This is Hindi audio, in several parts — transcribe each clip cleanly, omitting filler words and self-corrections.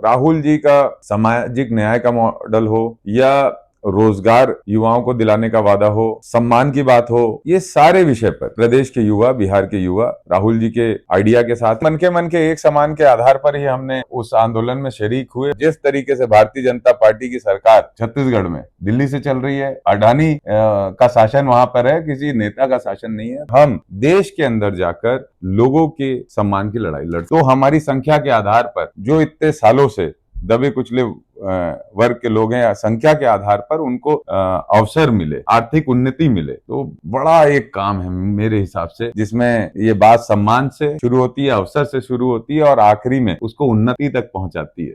राहुल जी का सामाजिक न्याय का मॉडल हो या रोजगार युवाओं को दिलाने का वादा हो, सम्मान की बात हो, ये सारे विषय पर प्रदेश के युवा, बिहार के युवा राहुल जी के आइडिया के साथ मन के एक समान के आधार पर ही हमने उस आंदोलन में शरीक हुए। जिस तरीके से भारतीय जनता पार्टी की सरकार छत्तीसगढ़ में दिल्ली से चल रही है, अडानी का शासन वहां पर है, किसी नेता का शासन नहीं है। हम देश के अंदर जाकर लोगों के सम्मान की लड़ाई लड़ते, तो हमारी संख्या के आधार पर जो इतने सालों से दबे कुचले वर्ग के लोग हैं, संख्या के आधार पर उनको अवसर मिले, आर्थिक उन्नति मिले, तो बड़ा एक काम है मेरे हिसाब से, जिसमें ये बात सम्मान से शुरू होती है, अवसर से शुरू होती है और आखिरी में उसको उन्नति तक पहुंचाती है।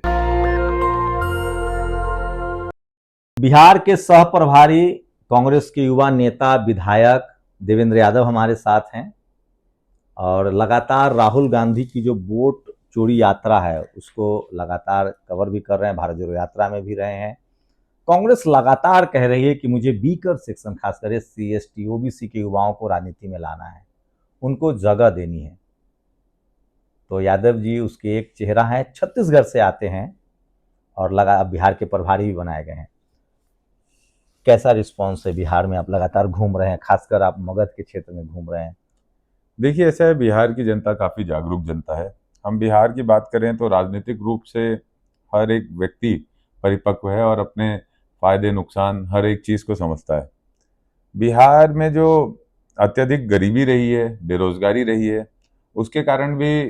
बिहार के सह प्रभारी कांग्रेस के युवा नेता विधायक देवेंद्र यादव हमारे साथ हैं और लगातार राहुल गांधी की जो वोट चोरी यात्रा है उसको लगातार कवर भी कर रहे हैं, भारत जोड़ो यात्रा में भी रहे हैं। कांग्रेस लगातार कह रही है कि मुझे बीकर सेक्शन, खासकर एससी एसटी ओबीसी के युवाओं को राजनीति में लाना है, उनको जगह देनी है। तो यादव जी उसके एक चेहरा है, छत्तीसगढ़ से आते हैं और बिहार के प्रभारी भी बनाए गए हैं। कैसा रिस्पॉन्स है बिहार में? आप लगातार घूम रहे हैं, खासकर आप मगध के क्षेत्र में घूम रहे हैं। देखिए, ऐसा है, बिहार की जनता काफी जागरूक जनता है। हम बिहार की बात करें तो राजनीतिक रूप से हर एक व्यक्ति परिपक्व है और अपने फायदे नुकसान हर एक चीज को समझता है। बिहार में जो अत्यधिक गरीबी रही है, बेरोजगारी रही है, उसके कारण भी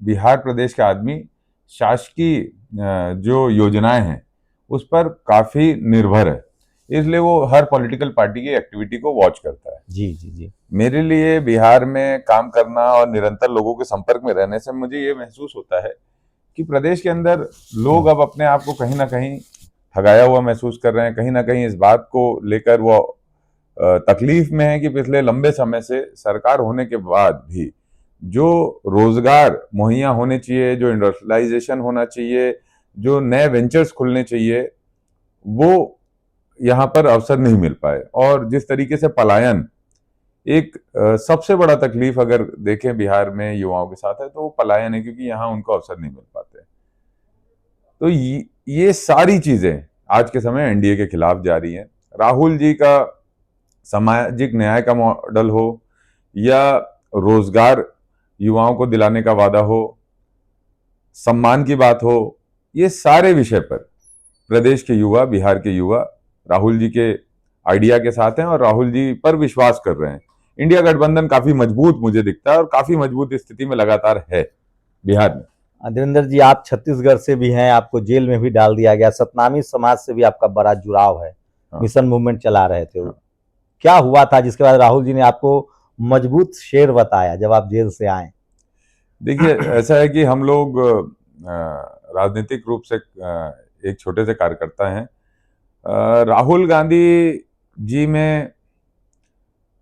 बिहार प्रदेश का आदमी शासकीय जो योजनाएं हैं उस पर काफी निर्भर है, इसलिए वो हर पॉलिटिकल पार्टी की एक्टिविटी को वॉच करता है। जी जी जी। मेरे लिए बिहार में काम करना और निरंतर लोगों के संपर्क में रहने से मुझे ये महसूस होता है कि प्रदेश के अंदर लोग अब अपने आप को कहीं ना कहीं ठगाया हुआ महसूस कर रहे हैं, कहीं ना कहीं इस बात को लेकर वो तकलीफ में है कि पिछले लंबे समय से सरकार होने के बाद भी जो रोजगार मुहैया होने चाहिए, जो इंडस्ट्रियलाइजेशन होना चाहिए, जो नए वेंचर्स खुलने चाहिए, वो यहाँ पर अवसर नहीं मिल पाए। और जिस तरीके से पलायन एक सबसे बड़ा तकलीफ अगर देखें बिहार में युवाओं के साथ है तो वो पलायन है, क्योंकि यहाँ उनको अवसर नहीं मिल पाते। तो ये सारी चीजें आज के समय एनडीए के खिलाफ जा रही हैं। राहुल जी का सामाजिक न्याय का मॉडल हो या रोजगार युवाओं को दिलाने का वादा हो, सम्मान की बात हो, ये सारे विषय पर प्रदेश के युवा, बिहार के युवा राहुल जी के आइडिया के साथ हैं और राहुल जी पर विश्वास कर रहे हैं। इंडिया गठबंधन काफी मजबूत मुझे दिखता है और काफी मजबूत स्थिति में लगातार है बिहार में। देवेंद्र जी, आप छत्तीसगढ़ से भी हैं, आपको जेल में भी डाल दिया गया, सतनामी समाज से भी आपका बड़ा जुड़ाव है। हाँ। मिशन मूवमेंट चला रहे थे। हाँ। क्या हुआ था जिसके बाद राहुल जी ने आपको मजबूत शेर बताया जब आप जेल से आए? देखिए, ऐसा है कि हम लोग राजनीतिक रूप से एक छोटे से कार्यकर्ता हैं। राहुल गांधी जी में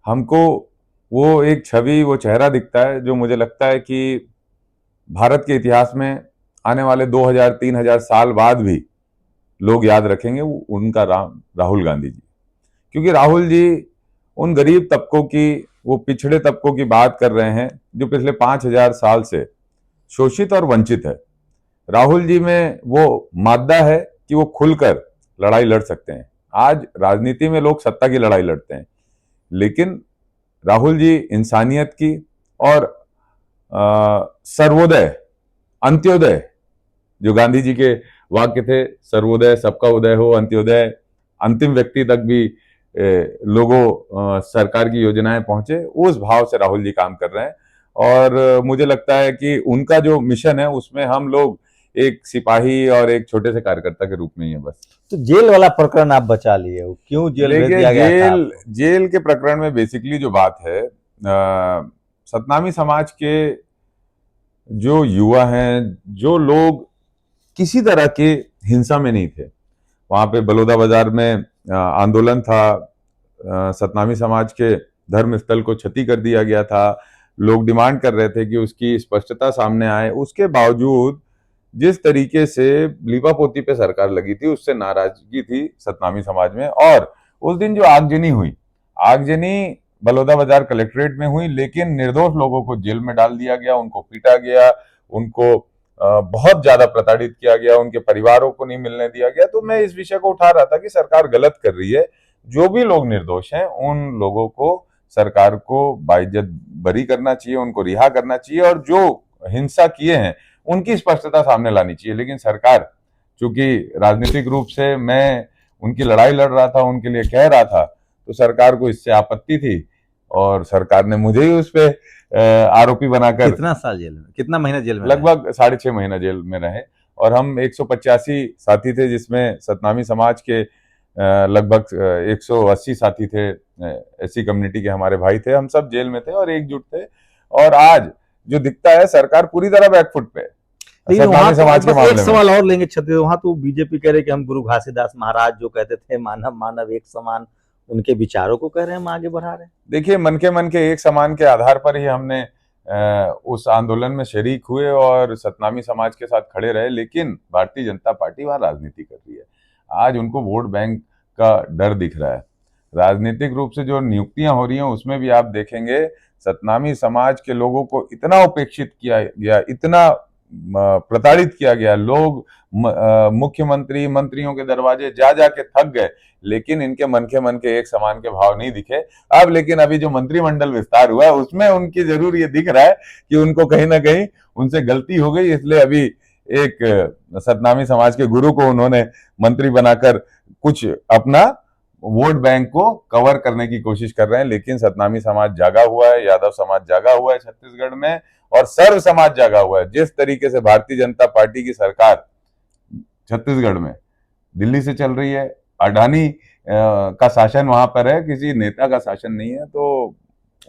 हमको वो एक छवि, वो चेहरा दिखता है जो मुझे लगता है कि भारत के इतिहास में आने वाले 2000-3000 साल बाद भी लोग याद रखेंगे, उनका राहुल गांधी जी। क्योंकि राहुल जी उन गरीब तबकों की, वो पिछड़े तबकों की बात कर रहे हैं जो पिछले 5000 साल से शोषित और वंचित है। राहुल जी में वो मादा है कि वो खुलकर लड़ाई लड़ सकते हैं। आज राजनीति में लोग सत्ता की लड़ाई लड़ते हैं, लेकिन राहुल जी इंसानियत की और सर्वोदय, अंत्योदय, जो गांधी जी के वाक्य थे, सर्वोदय सबका उदय हो, अंत्योदय अंतिम व्यक्ति तक भी लोगों सरकार की योजनाएं पहुंचे, उस भाव से राहुल जी काम कर रहे हैं। और मुझे लगता है कि उनका जो मिशन है उसमें हम लोग एक सिपाही और एक छोटे से कार्यकर्ता के रूप में ही है बस। तो जेल वाला प्रकरण आप बचा लिए हो, क्यों जेल भेज दिया गया था? जेल के प्रकरण में बेसिकली जो बात है, सतनामी समाज के जो युवा हैं, जो लोग किसी तरह के हिंसा में नहीं थे, वहां पे बलौदा बाजार में आंदोलन था, सतनामी समाज के धर्म स्थल को क्षति कर दिया गया था, लोग डिमांड कर रहे थे कि उसकी स्पष्टता सामने आए। उसके बावजूद जिस तरीके से लीपापोती पे सरकार लगी थी, उससे नाराजगी थी सतनामी समाज में। और उस दिन जो आगजनी हुई, आगजनी बलौदा बाजार कलेक्ट्रेट में हुई, लेकिन निर्दोष लोगों को जेल में डाल दिया गया, उनको पीटा गया, उनको बहुत ज्यादा प्रताड़ित किया गया, उनके परिवारों को नहीं मिलने दिया गया। तो मैं इस विषय को उठा रहा था कि सरकार गलत कर रही है। जो भी लोग निर्दोष हैं उन लोगों को सरकार को बाइज्जत बरी करना चाहिए, उनको रिहा करना चाहिए, और जो हिंसा किए हैं उनकी स्पष्टता सामने लानी चाहिए। लेकिन सरकार, चूंकि राजनीतिक रूप से मैं उनकी लड़ाई लड़ रहा था, उनके लिए कह रहा था, तो सरकार को इससे आपत्ति थी और सरकार ने मुझे ही उस पे आरोपी बनाकर कितना साल जेल में, कितना महीना जेल में लगभग 6.5 महीना जेल में रहे। और हम 185 साथी थे, जिसमें सतनामी समाज के लगभग 180 साथी थे, एससी कम्युनिटी के हमारे भाई थे। हम सब जेल में थे और एकजुट थे। और आज जो दिखता है, सरकार पूरी तरह बैकफुट पे सतनामी समाज के एक मामले में। सवाल और लेंगे छत्तीसगढ़, वहां तो बीजेपी कह रहे कि हम गुरु घासीदास महाराज जो कहते थे मानव मानव एक समान, उनके विचारों को कह रहे हैं हम आगे बढ़ा रहे हैं। देखिए, मन के एक समान के आधार पर ही हमने उस आंदोलन में शरीक हुए और सतनामी समाज के साथ खड़े रहे। लेकिन भारतीय जनता पार्टी वहां राजनीति कर रही है। आज उनको वोट बैंक का डर दिख रहा है। राजनीतिक रूप से जो नियुक्तियां हो रही हैं उसमें भी आप देखेंगे, सतनामी समाज के लोगों को इतना उपेक्षित किया गया, इतना प्रताड़ित किया गया। लोग मुख्यमंत्री मंत्रियों के दरवाजे जा जाके थक गए, लेकिन इनके मन के एक समान के भाव नहीं दिखे। अब लेकिन अभी जो मंत्रिमंडल विस्तार हुआ है उसमें उनकी जरूर ये दिख रहा है कि उनको कहीं ना कहीं उनसे गलती हो गई, इसलिए अभी एक सतनामी समाज के गुरु को उन्होंने मंत्री बनाकर कुछ अपना वोट बैंक को कवर करने की कोशिश कर रहे हैं। लेकिन सतनामी समाज जागा हुआ है, यादव समाज जागा हुआ है छत्तीसगढ़ में, और सर्व समाज जागा हुआ है। जिस तरीके से भारतीय जनता पार्टी की सरकार छत्तीसगढ़ में दिल्ली से चल रही है, अडानी का शासन वहां पर है, किसी नेता का शासन नहीं है, तो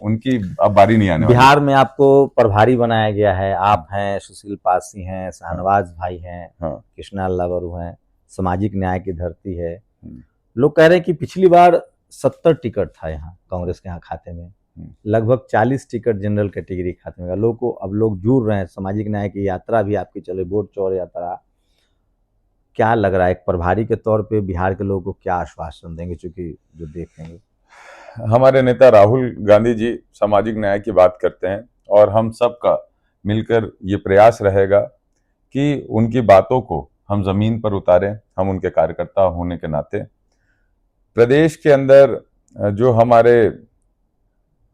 उनकी अब बारी नहीं आने वाली। बिहार में आपको प्रभारी बनाया गया है, आप हैं, सुशील पासी हैं, शाहनवाज भाई हैं, हाँ। कृष्णा लावरू हैं, सामाजिक न्याय की धरती है। लोग कह रहे हैं कि पिछली बार 70 टिकट था यहाँ कांग्रेस के यहाँ खाते में, लगभग 40 टिकट जनरल कैटेगरी खाते में। लोगों को अब लोग जुड़ रहे हैं, सामाजिक न्याय की यात्रा भी आपकी चले, वोट चौर यात्रा। क्या लग रहा है एक प्रभारी के तौर पे बिहार के लोगों को क्या आश्वासन देंगे, चूंकि जो देखेंगे? हमारे नेता राहुल गांधी जी सामाजिक न्याय की बात करते हैं, और हम सबका मिलकर ये प्रयास रहेगा कि उनकी बातों को हम जमीन पर उतारें। हम उनके कार्यकर्ता होने के नाते प्रदेश के अंदर जो हमारे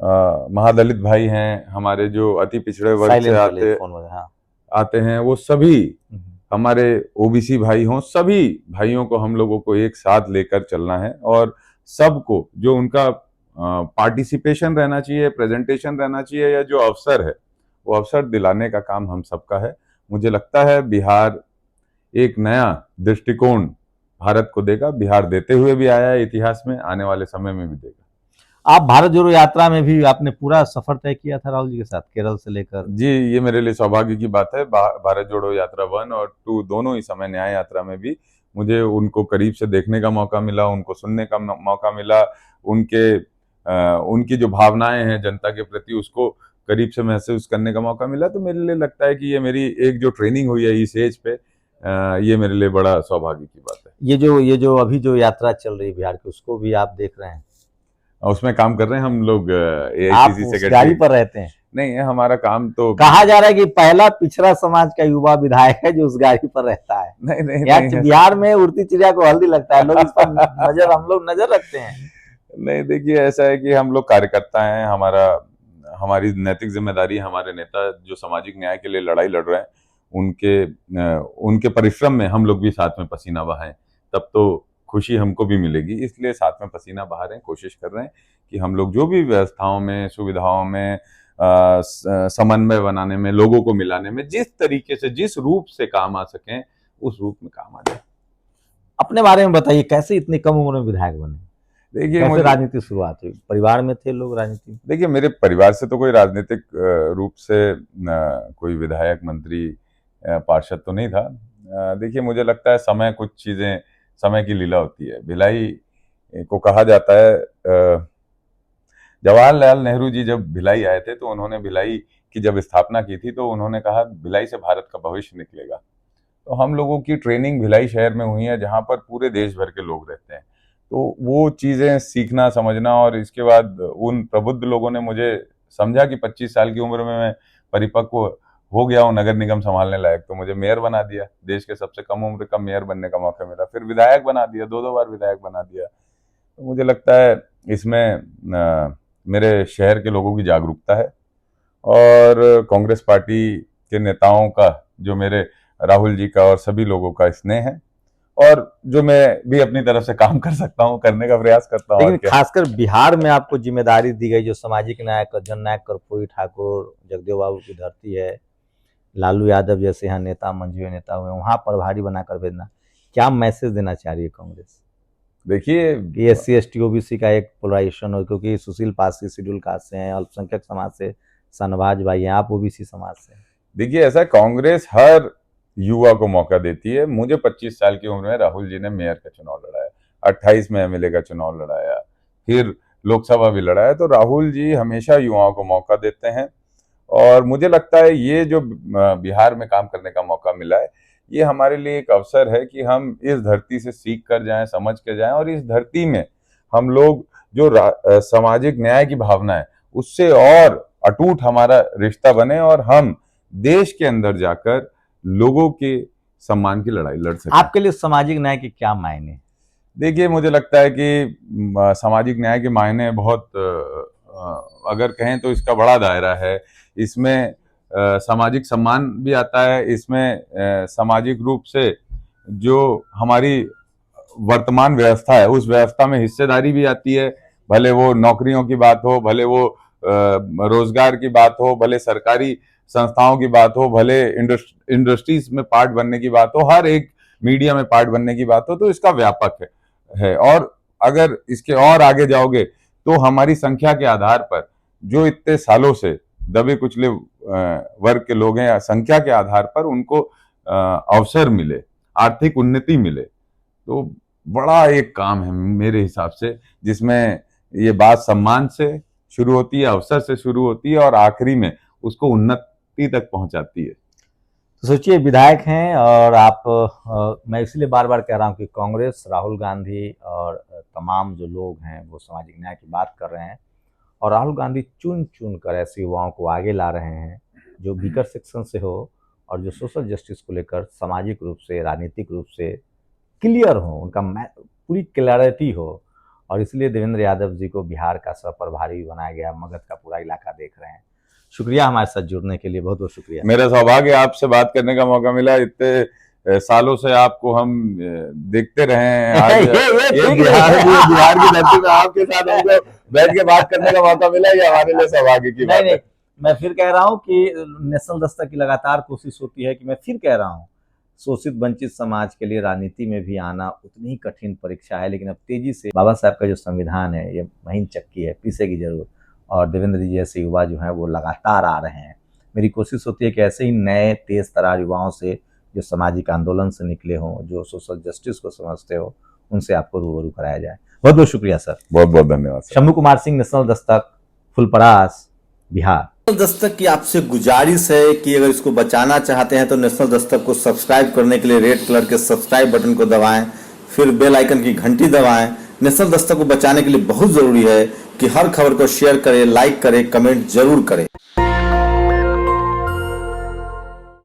महादलित भाई हैं, हमारे जो अति पिछड़े वर्ग से आते हैं, वो सभी हमारे ओबीसी भाई हों, सभी भाइयों को हम लोगों को एक साथ लेकर चलना है। और सबको जो उनका पार्टिसिपेशन रहना चाहिए, प्रेजेंटेशन रहना चाहिए, या जो अवसर है वो अवसर दिलाने का काम हम सबका है। मुझे लगता है बिहार एक नया दृष्टिकोण भारत को देगा। बिहार देते हुए भी आया है इतिहास में, आने वाले समय में भी देगा। आप भारत जोड़ो यात्रा में भी आपने पूरा सफर तय किया था राहुल जी के साथ, केरल से लेकर? जी, ये मेरे लिए सौभाग्य की बात है। भारत जोड़ो यात्रा 1 और 2 दोनों ही समय न्याय यात्रा में भी मुझे उनको करीब से देखने का मौका मिला, उनको सुनने का मौका मिला, उनकी जो भावनाएं हैं जनता के प्रति उसको करीब से महसूस करने का मौका मिला। तो मेरे लिए लगता है कि ये मेरी एक जो ट्रेनिंग हुई है इस एज पे, ये मेरे लिए बड़ा सौभाग्य की बात है। ये जो अभी जो यात्रा चल रही है बिहार की, उसको भी आप देख रहे हैं? उसमें काम कर रहे हैं हम लोग। आप उस गाड़ी पर रहते हैं? नहीं, हमारा काम तो कहा जा रहा है कि पहला पिछड़ा समाज का युवा विधायक है जो उस गाड़ी पर रहता है। नहीं, बिहार में उड़ती चिड़िया को हल्दी लगता है, लोग इस पर हम लोग नजर रखते हैं। नहीं, देखिए, ऐसा है कि हम लोग कार्यकर्ता हैं। हमारी नैतिक जिम्मेदारी, हमारे नेता जो सामाजिक न्याय के लिए लड़ाई लड़ रहे हैं, उनके परिश्रम में हम लोग भी साथ में पसीना बहाएं, तब तो खुशी हमको भी मिलेगी। इसलिए साथ में पसीना बहा रहे हैं, कोशिश कर रहे हैं कि हम लोग जो भी व्यवस्थाओं में, सुविधाओं में, समन्वय बनाने में, लोगों को मिलाने में, जिस तरीके से, जिस रूप से काम आ सकें, उस रूप में काम आ जाए। अपने बारे में बताइए, कैसे इतनी कम उम्र में विधायक बने? देखिए, कैसे राजनीति शुरुआत हुई? परिवार में थे लोग राजनीति? देखिए, मेरे परिवार से तो कोई राजनीतिक रूप से कोई विधायक, मंत्री, पार्षद तो नहीं था। देखिए, मुझे लगता है समय, कुछ चीजें समय की लीला होती है। भिलाई को कहा जाता है, जवाहरलाल नेहरू जी जब भिलाई आए थे तो उन्होंने भिलाई की जब स्थापना की थी तो उन्होंने कहा भिलाई से भारत का भविष्य निकलेगा। तो हम लोगों की ट्रेनिंग भिलाई शहर में हुई है, जहाँ पर पूरे देश भर के लोग रहते हैं। तो वो चीज़ें सीखना, समझना, और इसके बाद उन प्रबुद्ध लोगों ने मुझे समझा कि 25 साल की उम्र में मैं परिपक्व हो गया हूँ नगर निगम संभालने लायक, तो मुझे मेयर बना दिया, देश के सबसे कम उम्र का मेयर बनने का मौका मिला, फिर विधायक बना दिया, 2-2 बार विधायक बना दिया। तो मुझे लगता है इसमें मेरे शहर के लोगों की जागरूकता है और कांग्रेस पार्टी के नेताओं का, जो मेरे राहुल जी का और सभी लोगों का स्नेह है, और जो मैं भी अपनी तरफ से काम कर सकता हूँ करने का प्रयास करता हूँ। लेकिन खासकर बिहार में आपको जिम्मेदारी दी गई, जो सामाजिक न्याय जननायक कर्पूरी ठाकुर, जगदेव बाबू की धरती है, लालू यादव जैसे यहाँ नेता, मंझिया नेता हुए, वहां प्रभारी बनाकर भेजना, क्या मैसेज देना चाह रही है कांग्रेस? देखिए, SC ST OBC का एक पोलराइजेशन हो, क्योंकि सुशील पासी शेड्यूल कास्ट से हैं, अल्पसंख्यक समाज से शहनवाज भाई हैं, आप OBC समाज से। देखिए, ऐसा कांग्रेस हर युवा को मौका देती है। मुझे 25 साल की उम्र में राहुल जी ने मेयर का चुनाव लड़ाया, 28 में MLA का चुनाव लड़ाया, फिर लोकसभा भी लड़ाया। तो राहुल जी हमेशा युवाओं को मौका देते हैं और मुझे लगता है ये जो बिहार में काम करने का मौका मिला है, ये हमारे लिए एक अवसर है कि हम इस धरती से सीख कर जाएं, समझ कर जाएं, और इस धरती में हम लोग जो सामाजिक न्याय की भावना है उससे और अटूट हमारा रिश्ता बने और हम देश के अंदर जाकर लोगों के सम्मान की लड़ाई लड़ सकें। आपके लिए सामाजिक न्याय के क्या मायने? देखिए, मुझे लगता है कि सामाजिक न्याय के मायने बहुत अगर कहें तो इसका बड़ा दायरा है। इसमें सामाजिक सम्मान भी आता है, इसमें सामाजिक रूप से जो हमारी वर्तमान व्यवस्था है उस व्यवस्था में हिस्सेदारी भी आती है, भले वो नौकरियों की बात हो, भले वो रोजगार की बात हो, भले सरकारी संस्थाओं की बात हो, भले इंडस्ट्रीज में पार्ट बनने की बात हो, हर एक मीडिया में पार्ट बनने की बात हो, तो इसका व्यापक है। और अगर इसके और आगे जाओगे तो हमारी संख्या के आधार पर जो इतने सालों से दबे कुचले वर्ग के लोग हैं, संख्या के आधार पर उनको अवसर मिले, आर्थिक उन्नति मिले, तो बड़ा एक काम है मेरे हिसाब से, जिसमें ये बात सम्मान से शुरू होती है, अवसर से शुरू होती है और आखिरी में उसको उन्नति तक पहुंचाती है। तो सोचिए, विधायक हैं और आप, मैं इसलिए बार बार कह रहा हूँ कि कांग्रेस, राहुल गांधी और तमाम जो लोग हैं वो सामाजिक न्याय की बात कर रहे हैं, और राहुल गांधी चुन चुन कर ऐसे युवाओं को आगे ला रहे हैं जो वीकर सेक्शन से हो और जो सोशल जस्टिस को लेकर सामाजिक रूप से, राजनीतिक रूप से क्लियर हो, उनका पूरी क्लैरिटी हो। और इसलिए देवेंद्र यादव जी को बिहार का सह प्रभारी बनाया गया। मगध का पूरा इलाका देख रहे हैं। शुक्रिया हमारे साथ जुड़ने के लिए, बहुत बहुत शुक्रिया। मेरा सौभाग्य आपसे बात करने का मौका मिला। इतने सालों से आपको हम देखते रहे हैं, आज ये बिहार की धरती में आपके साथ हमको बैठ के बात करने का मौका मिला, ये हमारे लिए सौभाग्य की बात है। मैं फिर कह रहा हूँ कि नेशनल दस्तक की लगातार कोशिश होती है कि मैं फिर कह रहा हूँ, शोषित वंचित समाज के लिए राजनीति में भी आना उतनी ही कठिन परीक्षा है, लेकिन अब तेजी से बाबा साहब का जो संविधान है ये महीन चक्की है, पीसेगी जरूर। और देवेंद्र जी जैसे युवा जो हैं वो लगातार आ रहे हैं। मेरी कोशिश होती है कि ऐसे ही नए तेज तरार युवाओं से, जो सामाजिक आंदोलन से निकले हों, जो सोशल जस्टिस को समझते हो, उनसे आपको रूबरू कराया जाए। बहुत बहुत शुक्रिया सर। बहुत बहुत धन्यवाद। शंभू कुमार सिंह, नेशनल दस्तक, फुलपरास, बिहार। नेशनल दस्तक की आपसे गुजारिश है कि अगर इसको बचाना चाहते हैं तो नेशनल दस्तक को सब्सक्राइब करने के लिए रेड कलर के सब्सक्राइब बटन को दबाएं, फिर बेल आइकन की घंटी दबाएं। नेशनल दस्तक को बचाने के लिए बहुत जरूरी है कि हर खबर को शेयर करें, लाइक करें, कमेंट जरूर करें।